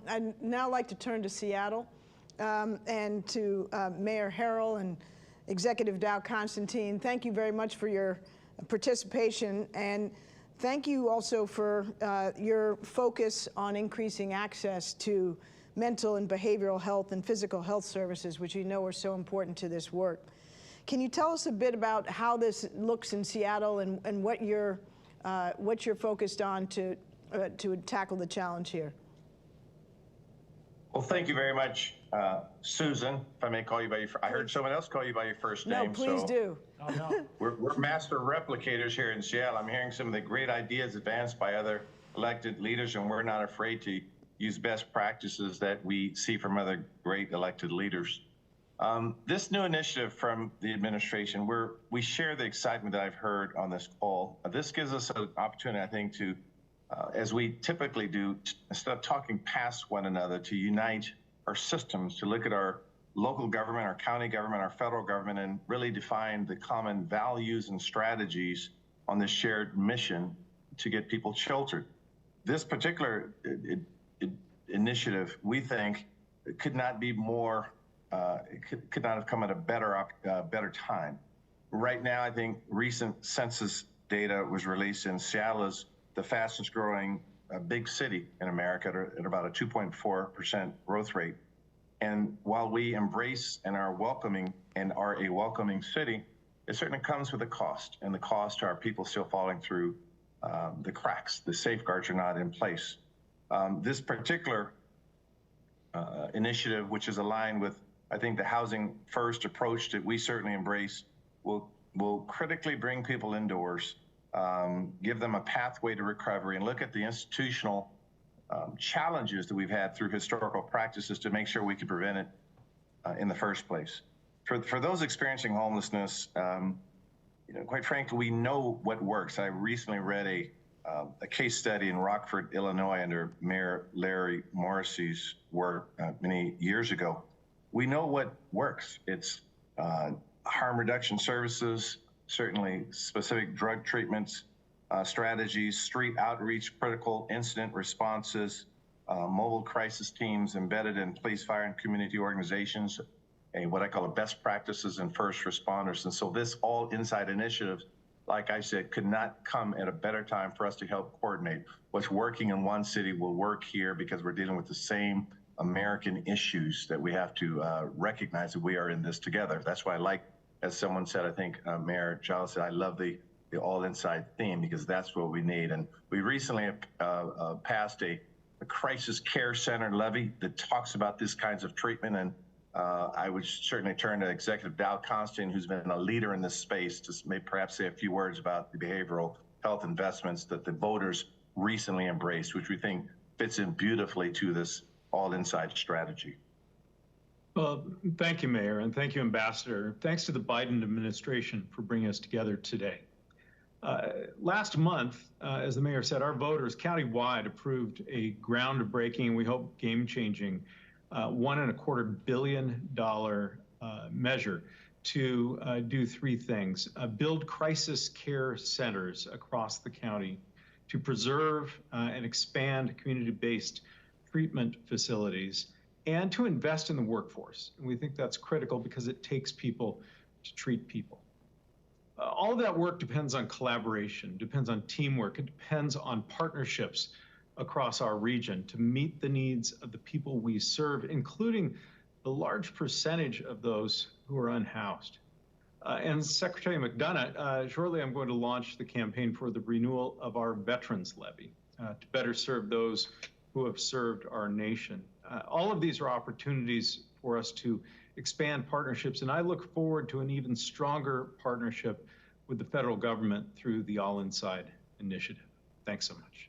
I'd now like to turn to Seattle and to Mayor Harrell and Executive Dow Constantine. Thank you very much for your participation, and thank you also for your focus on increasing access to mental and behavioral health and physical health services, which you know are so important to this work. Can you tell us a bit about how this looks in Seattle and what you're focused on to tackle the challenge here? Well, thank you very much, Susan, if I may call you by your I heard someone else call you by your first name. No, please do. Oh, no. We're master replicators here in Seattle. I'm hearing some of the great ideas advanced by other elected leaders, and we're not afraid to use best practices that we see from other great elected leaders. This new initiative from the administration, we share the excitement that I've heard on this call. This gives us an opportunity, I think, to as we typically do, instead of talking past one another, to unite our systems, to look at our local government, our county government, our federal government, and really define the common values and strategies on this shared mission to get people sheltered. This particular initiative, we think, could not be more, could not have come at a better time. Right now, I think recent census data was released, and Seattle is the fastest growing big city in America at about a 2.4% growth rate. And while we embrace and are welcoming and are a welcoming city, it certainly comes with a cost, and the cost to our people still falling through the cracks. The safeguards are not in place. This particular initiative, which is aligned with, I think, the housing first approach that we certainly embrace, will critically bring people indoors, give them a pathway to recovery, and look at the institutional challenges that we've had through historical practices to make sure we can prevent it in the first place. For those experiencing homelessness, quite frankly, we know what works. I recently read a case study in Rockford, Illinois, under Mayor Larry Morrissey's work many years ago. We know what works. It's harm reduction services, certainly specific drug treatments, strategies, street outreach, critical incident responses, mobile crisis teams embedded in police, fire, and community organizations, and what I call best practices and first responders. And so this all inside initiative, like I said, could not come at a better time for us to help coordinate. What's working in one city will work here because we're dealing with the same American issues that we have to recognize that we are in this together. That's why I like, as someone said, I think Mayor Giles said, I love the all inside theme, because that's what we need. And we recently passed a crisis care center levy that talks about this kinds of treatment. And I would certainly turn to Executive Dow Constantine, who's been a leader in this space, to maybe perhaps say a few words about the behavioral health investments that the voters recently embraced, which we think fits in beautifully to this all inside strategy. Well, thank you, Mayor, and thank you, Ambassador. Thanks to the Biden administration for bringing us together today. Last month, as the Mayor said, our voters countywide approved a groundbreaking, we hope game-changing, $1.25 billion measure to do three things: build crisis care centers across the county, to preserve and expand community-based treatment facilities, and to invest in the workforce. And we think that's critical because it takes people to treat people. All of that work depends on collaboration, depends on teamwork, it depends on partnerships across our region to meet the needs of the people we serve, including the large percentage of those who are unhoused. And Secretary McDonough, shortly I'm going to launch the campaign for the renewal of our Veterans Levy to better serve those who have served our nation. All of these are opportunities for us to expand partnerships, and I look forward to an even stronger partnership with the federal government through the All Inside initiative. Thanks so much.